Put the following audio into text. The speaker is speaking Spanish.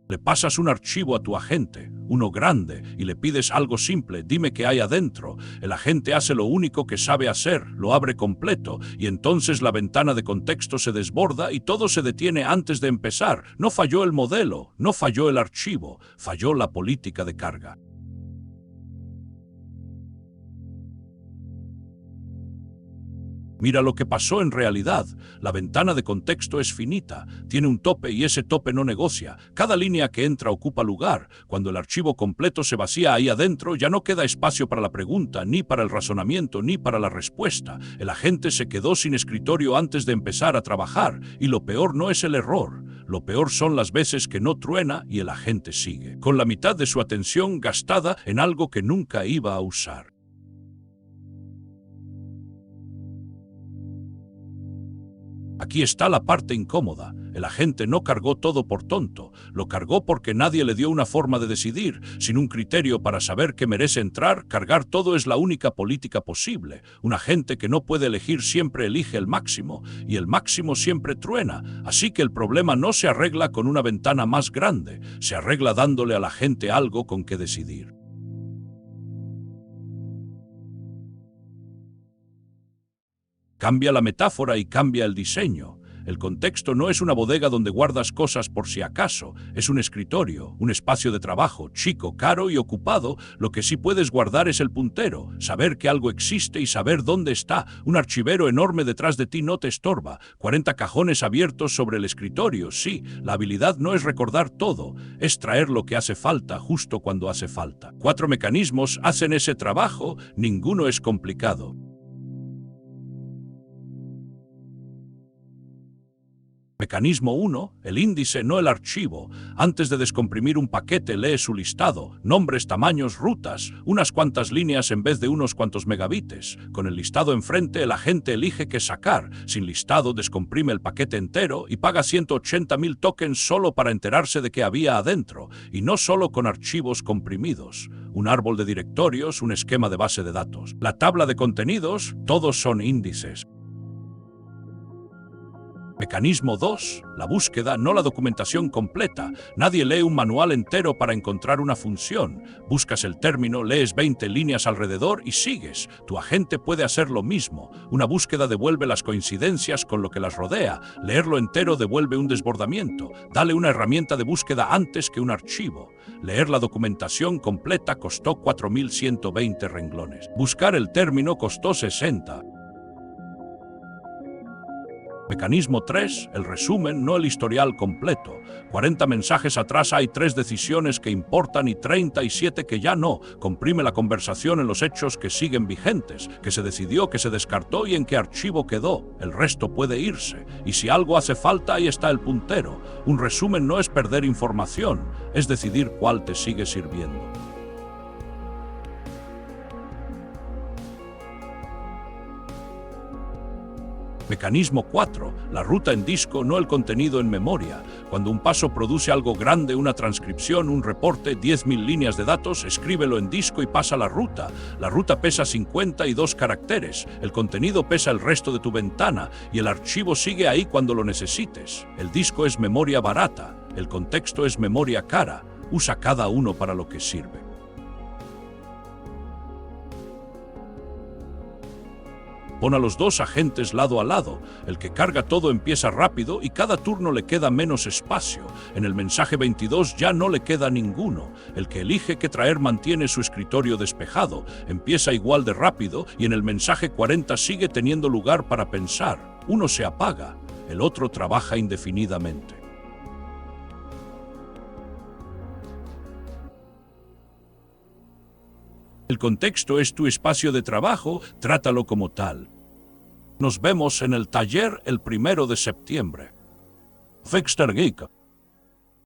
Le pasas un archivo a tu agente, uno grande, y le pides algo simple, dime qué hay adentro. El agente hace lo único que sabe hacer, lo abre completo, y entonces la ventana de contexto se desborda y todo se detiene antes de empezar. No falló el modelo, no falló el archivo, falló la política de carga. Mira lo que pasó en realidad. La ventana de contexto es finita, tiene un tope y ese tope no negocia. Cada línea que entra ocupa lugar. Cuando el archivo completo se vacía ahí adentro, ya no queda espacio para la pregunta, ni para el razonamiento, ni para la respuesta. El agente se quedó sin escritorio antes de empezar a trabajar, y lo peor no es el error. Lo peor son las veces que no truena y el agente sigue, con la mitad de su atención gastada en algo que nunca iba a usar. Aquí está la parte incómoda. El agente no cargó todo por tonto, lo cargó porque nadie le dio una forma de decidir. Sin un criterio para saber qué merece entrar, cargar todo es la única política posible. Un agente que no puede elegir siempre elige el máximo, y el máximo siempre truena. Así que el problema no se arregla con una ventana más grande, se arregla dándole a la gente algo con que decidir. Cambia la metáfora y cambia el diseño. El contexto no es una bodega donde guardas cosas por si acaso, es un escritorio, un espacio de trabajo, chico, caro y ocupado. Lo que sí puedes guardar es el puntero, saber que algo existe y saber dónde está. Un archivero enorme detrás de ti no te estorba. 40 cajones abiertos sobre el escritorio, sí. La habilidad no es recordar todo, es traer lo que hace falta justo cuando hace falta. 4 mecanismos hacen ese trabajo, ninguno es complicado. Mecanismo 1, el índice, no el archivo. Antes de descomprimir un paquete, lee su listado, nombres, tamaños, rutas, unas cuantas líneas en vez de unos cuantos megabytes. Con el listado enfrente, el agente elige qué sacar. Sin listado, descomprime el paquete entero y paga 180.000 tokens solo para enterarse de qué había adentro. Y no solo con archivos comprimidos. Un árbol de directorios, un esquema de base de datos. La tabla de contenidos, todos son índices. Mecanismo 2. La búsqueda, no la documentación completa. Nadie lee un manual entero para encontrar una función. Buscas el término, lees 20 líneas alrededor y sigues. Tu agente puede hacer lo mismo. Una búsqueda devuelve las coincidencias con lo que las rodea. Leerlo entero devuelve un desbordamiento. Dale una herramienta de búsqueda antes que un archivo. Leer la documentación completa costó 4.120 renglones. Buscar el término costó 60. Mecanismo 3, el resumen, no el historial completo. 40 mensajes atrás hay 3 decisiones que importan y 37 que ya no. Comprime la conversación en los hechos que siguen vigentes, que se decidió, que se descartó y en qué archivo quedó. El resto puede irse. Y si algo hace falta, ahí está el puntero. Un resumen no es perder información, es decidir cuál te sigue sirviendo. Mecanismo 4. La ruta en disco, no el contenido en memoria. Cuando un paso produce algo grande, una transcripción, un reporte, 10.000 líneas de datos, escríbelo en disco y pasa la ruta. La ruta pesa 52 caracteres, el contenido pesa el resto de tu ventana y el archivo sigue ahí cuando lo necesites. El disco es memoria barata, el contexto es memoria cara. Usa cada uno para lo que sirve. Pon a los 2 agentes lado a lado. El que carga todo empieza rápido y cada turno le queda menos espacio. En el mensaje 22 ya no le queda ninguno. El que elige qué traer mantiene su escritorio despejado. Empieza igual de rápido y en el mensaje 40 sigue teniendo lugar para pensar. Uno se apaga, el otro trabaja indefinidamente. El contexto es tu espacio de trabajo, trátalo como tal. Nos vemos en el taller el 1 de septiembre. Fixter Geek.